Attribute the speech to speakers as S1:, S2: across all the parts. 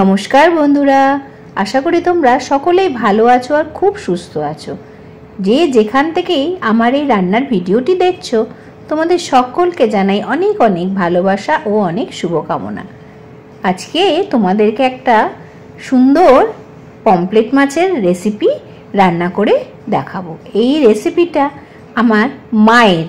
S1: নমস্কার বন্ধুরা, আশা করি তোমরা সকলেই ভালো আছো আর খুব সুস্থ আছো। যে যেখান থেকেই আমার এই রান্নার ভিডিওটি দেখছো, তোমাদের সকলকে জানাই অনেক অনেক ভালোবাসা ও অনেক শুভকামনা। আজকে তোমাদেরকে একটা সুন্দর পমফ্রেট মাছের রেসিপি রান্না করে দেখাবো। এই রেসিপিটা আমার মায়ের,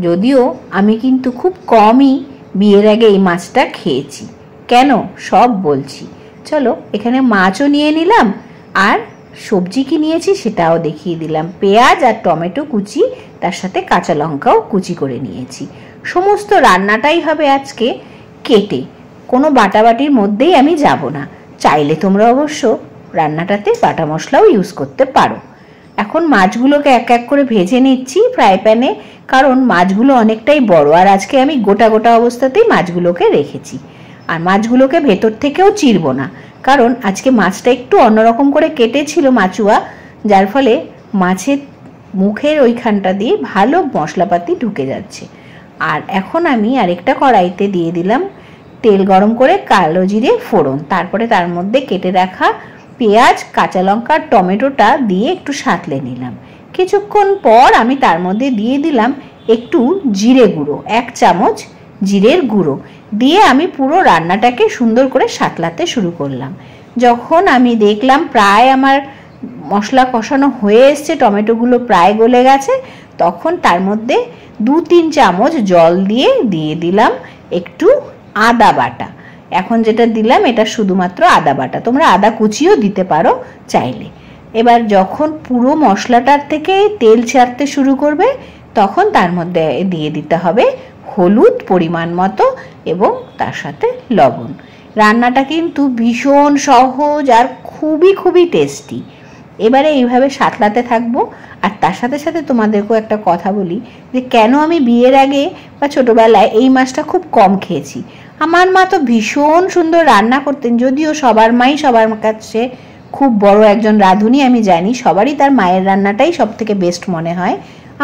S1: যদিও আমি কিন্তু খুব কমই বিয়ের আগে এই মাছটা খেয়েছি। কেন সব বলছি, চলো। এখানে মাছও নিয়ে নিলাম আর সবজি কি নিয়েছি সেটাও দেখিয়ে দিলাম। পেঁয়াজ আর টমেটো কুচি, তার সাথে কাঁচা লঙ্কাও কুচি করে নিয়েছি। সমস্ত রান্নাটাই হবে আজকে কেটে, কোনো বাটাবাটির মধ্যেই আমি যাব না। চাইলে তোমরা অবশ্য রান্নাটাতে বাটা মশলাও ইউজ করতে পারো। এখন মাছগুলোকে এক এক করে ভেজে নিচ্ছি ফ্রাই প্যানে, কারণ মাছগুলো অনেকটাই বড় আর আজকে আমি গোটা গোটা অবস্থাতেই মাছগুলোকে রেখেছি। আর মাছগুলোকে ভেতর থেকেও চিরবো না, কারণ আজকে মাছটা একটু অন্যরকম করে কেটেছিল মাচুয়া, যার ফলে মাছের মুখের ওইখানটা দিয়ে ভালো মশলাপাতি ঢুকে যাচ্ছে। আর এখন আমি আরেকটা কড়াইতে দিয়ে দিলাম তেল গরম করে কালো জিরে ফোড়ন, তারপরে তার মধ্যে কেটে রাখা পেঁয়াজ, কাঁচা লঙ্কা, টমেটোটা দিয়ে একটু সাঁতলে নিলাম। কিছুক্ষণ পর আমি তার মধ্যে দিয়ে দিলাম একটু জিরে গুঁড়ো, 1 চামচ জিরের গুঁড়ো দিয়ে আমি পুরো রান্নাটাকে সুন্দর করে সাঁতলাতে শুরু করলাম। যখন আমি দেখলাম প্রায় আমার মশলা কষানো হয়ে এসছে, টমেটোগুলো প্রায় গলে গেছে, তখন তার মধ্যে 2-3 চামচ জল দিয়ে দিলাম একটু আদা বাটা। এখন যেটা দিলাম এটা শুধুমাত্র আদা বাটা, তোমরা আদা কুচিও দিতে পারো চাইলে। এবার যখন পুরো মশলাটার থেকে তেল ছাড়তে শুরু করবে, তখন তার মধ্যে দিয়ে দিতে হবে হলুদ পরিমাণ মতো এবং তার সাথে লবণ। রান্নাটা কিন্তু ভীষণ সহজ আর খুবই টেস্টি। এবারে এইভাবে সাঁতলাতে থাকবো। আর তার সাথে সাথে তোমাদেরকেও একটা কথা বলি যে কেন আমি বিয়ের আগে বা ছোটোবেলায় এই মাছটা খুব কম খেয়েছি। আমার মা তো ভীষণ সুন্দর রান্না করতেন, যদিও সবার মাই সবার কাছে খুব বড় একজন রাঁধুনি, আমি জানি সবারই তার মায়ের রান্নাটাই সব থেকে বেস্ট মনে হয়,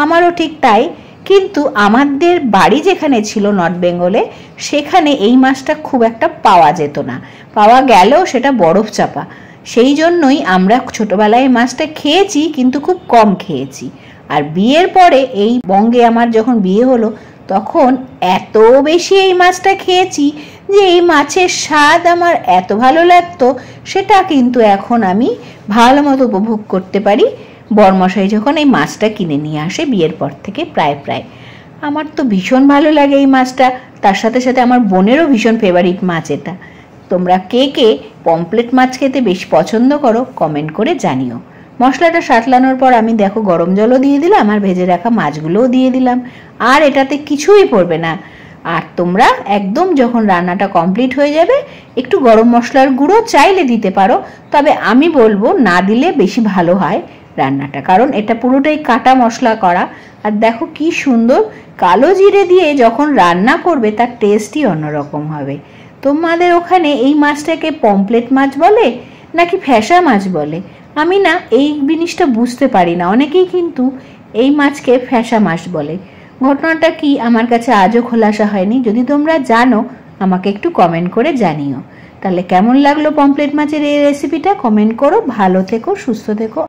S1: আমারও ঠিক তাই। কিন্তু আমাদের বাড়ি যেখানে ছিল নর্থ বেঙ্গলে, সেখানে এই মাছটা খুব একটা পাওয়া যেত না, পাওয়া গেলেও সেটা বরফ চাপা। সেই জন্যই আমরা ছোটবেলায় এই মাছটা খেয়েছি, কিন্তু খুব কম খেয়েছি। আর বিয়ের পরে এই বঙ্গে আমার যখন বিয়ে হলো, তখন এত বেশি এই মাছটা খেয়েছি যে এই মাছের স্বাদ আমার এত ভালো লাগতো, সেটা কিন্তু এখন আমি ভালো মতো উপভোগ করতে পারি বরমশাই যখন এই মাছটা কিনে নিয়ে আসে বিয়ের পর থেকে। প্রায় আমার তো ভীষণ ভালো লাগে এই মাছটা। তার সাথে সাথে আমার বোনেরও ভীষণ ফেভারিট মাছ এটা। তোমরা কে কে পমফ্রেট মাছ খেতে বেশ পছন্দ করো কমেন্ট করে জানিও। মশলাটা সাঁতলানোর পর আমি দেখো গরম জলও দিয়ে দিলাম আর ভেজে রাখা মাছগুলোও দিয়ে দিলাম, আর এটাতে কিছুই পড়বে না। আর তোমরা একদম যখন রান্নাটা কমপ্লিট হয়ে যাবে, একটু গরম মশলার গুঁড়ো চাইলে দিতে পারো, তবে আমি বলবো না দিলে বেশি ভালো হয় রান্নাটা, কারণ এটা পুরোটাই কাটা মশলা করা। আর দেখো কি সুন্দর কালো জিরে দিয়ে যখন রান্না করবে তার টেস্টই অন্যরকম হবে। তোমাদের ওখানে এই মাছটাকে পমফ্রেট মাছ বলে নাকি ফ্যাসা মাছ বলে, আমি না এই জিনিসটা বুঝতে পারি না। অনেকেই কিন্তু এই মাছকে ফ্যাসা মাছ বলে। ঘটনাটা কি আমার কাছে আজও খোলাসা হয়নি। যদি তোমরা জানো আমাকে একটু কমেন্ট করে জানিও। তাহলে কেমন লাগলো পমফ্রেট মাছের এই রেসিপিটা কমেন্ট করো। ভালো থেকো, সুস্থ থেকো।